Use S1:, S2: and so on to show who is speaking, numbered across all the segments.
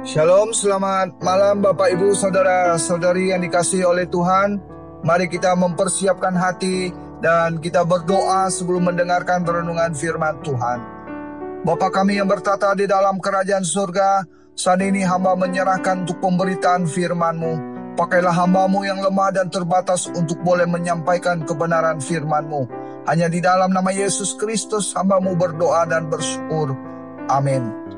S1: Shalom, selamat malam Bapak Ibu Saudara-saudari yang dikasihi oleh Tuhan. Mari kita mempersiapkan hati dan kita berdoa sebelum mendengarkan renungan firman Tuhan. Bapa kami yang bertata di dalam kerajaan surga, saat ini hamba menyerahkan untuk pemberitaan firman-Mu. Pakailah hamba-Mu yang lemah dan terbatas untuk boleh menyampaikan kebenaran firman-Mu. Hanya di dalam nama Yesus Kristus hamba-Mu berdoa dan bersyukur. Amin.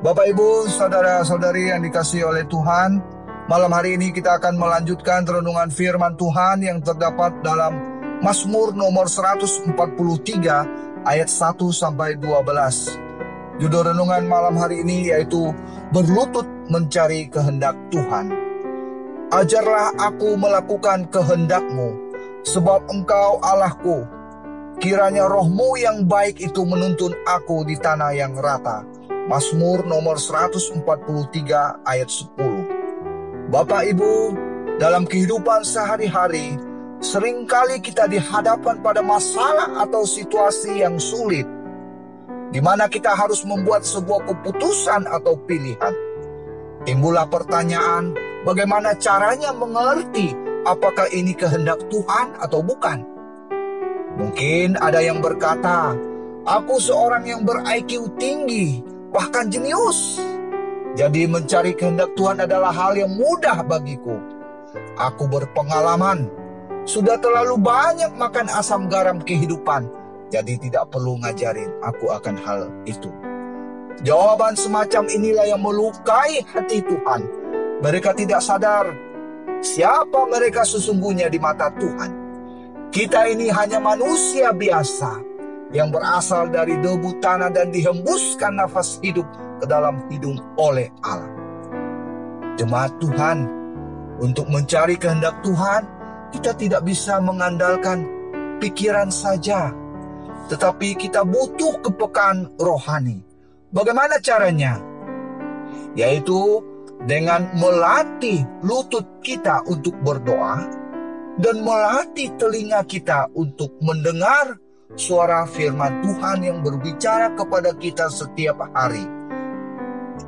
S1: Bapak Ibu, saudara-saudari yang dikasihi oleh Tuhan, malam hari ini kita akan melanjutkan renungan firman Tuhan yang terdapat dalam Mazmur nomor 143 ayat 1-12. Judul renungan malam hari ini yaitu berlutut mencari kehendak Tuhan. Ajarlah aku melakukan kehendak-Mu, sebab Engkau Allahku. Kiranya roh-Mu yang baik itu menuntun aku di tanah yang rata. Mazmur nomor 143 ayat 10. Bapak Ibu, dalam kehidupan sehari-hari, seringkali kita dihadapkan pada masalah atau situasi yang sulit, di mana kita harus membuat sebuah keputusan atau pilihan. Timbullah pertanyaan, bagaimana caranya mengerti apakah ini kehendak Tuhan atau bukan? Mungkin ada yang berkata, aku seorang yang ber-IQ tinggi, bahkan jenius. Jadi mencari kehendak Tuhan adalah hal yang mudah bagiku. Aku berpengalaman, sudah terlalu banyak makan asam garam kehidupan, jadi tidak perlu ngajarin aku akan hal itu. Jawaban semacam inilah yang melukai hati Tuhan. Mereka tidak sadar siapa mereka sesungguhnya di mata Tuhan. Kita ini hanya manusia biasa yang berasal dari debu tanah dan dihembuskan nafas hidup ke dalam hidung oleh Allah. Jemaat Tuhan, untuk mencari kehendak Tuhan, kita tidak bisa mengandalkan pikiran saja, tetapi kita butuh kepekaan rohani. Bagaimana caranya? Yaitu dengan melatih lutut kita untuk berdoa dan melatih telinga kita untuk mendengar suara firman Tuhan yang berbicara kepada kita setiap hari.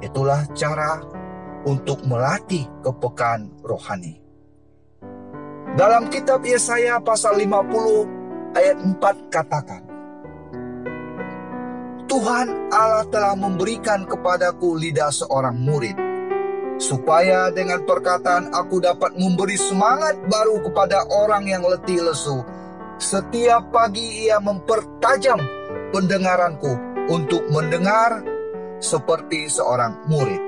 S1: Itulah cara untuk melatih kepekaan rohani. Dalam kitab Yesaya pasal 50 ayat 4 katakan, Tuhan Allah telah memberikan kepadaku lidah seorang murid, supaya dengan perkataan aku dapat memberi semangat baru kepada orang yang letih lesu. Setiap pagi ia mempertajam pendengaranku untuk mendengar seperti seorang murid.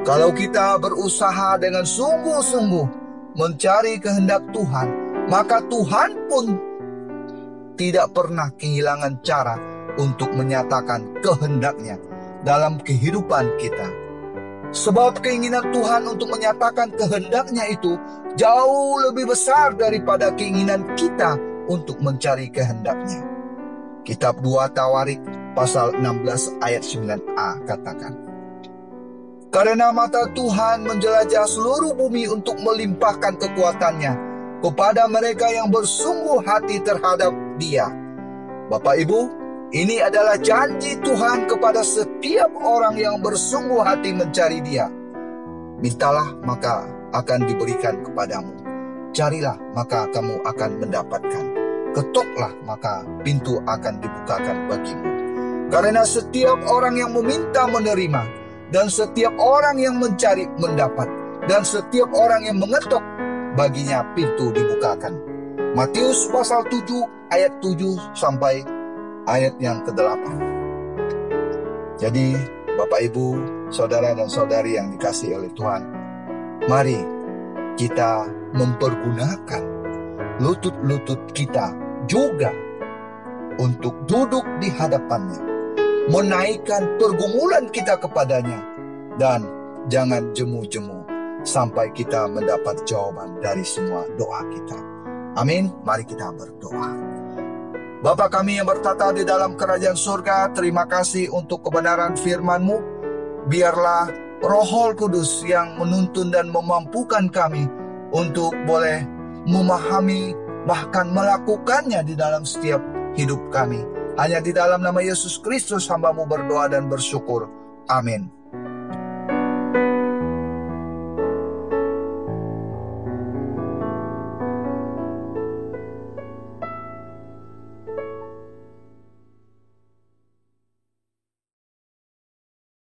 S1: Kalau kita berusaha dengan sungguh-sungguh mencari kehendak Tuhan, maka Tuhan pun tidak pernah kehilangan cara untuk menyatakan kehendaknya dalam kehidupan kita. Sebab keinginan Tuhan untuk menyatakan kehendaknya itu jauh lebih besar daripada keinginan kita untuk mencari kehendaknya. Kitab 2 Tawarik pasal 16 ayat 9a katakan, karena mata Tuhan menjelajah seluruh bumi untuk melimpahkan kekuatannya kepada mereka yang bersungguh hati terhadap Dia. Bapak Ibu, ini adalah janji Tuhan kepada setiap orang yang bersungguh hati mencari Dia. Mintalah maka akan diberikan kepadamu. Carilah maka kamu akan mendapatkan. Ketoklah maka pintu akan dibukakan bagimu. Karena setiap orang yang meminta menerima, dan setiap orang yang mencari mendapat, dan setiap orang yang mengetok baginya pintu dibukakan. Matius pasal 7 ayat 7 sampai ayat yang ke-8. Jadi Bapak Ibu, saudara dan saudari yang dikasihi oleh Tuhan, mari kita mempergunakan lutut-lutut kita juga untuk duduk di hadapannya, menaikkan pergumulan kita kepadanya, dan jangan jemu-jemu sampai kita mendapat jawaban dari semua doa kita. Amin. Mari kita berdoa. Bapa kami yang bertata di dalam kerajaan surga, terima kasih untuk kebenaran firman-Mu. Biarlah Roh Kudus yang menuntun dan memampukan kami untuk boleh memahami bahkan melakukannya di dalam setiap hidup kami. Hanya di dalam nama Yesus Kristus hamba-Mu berdoa dan bersyukur. Amin.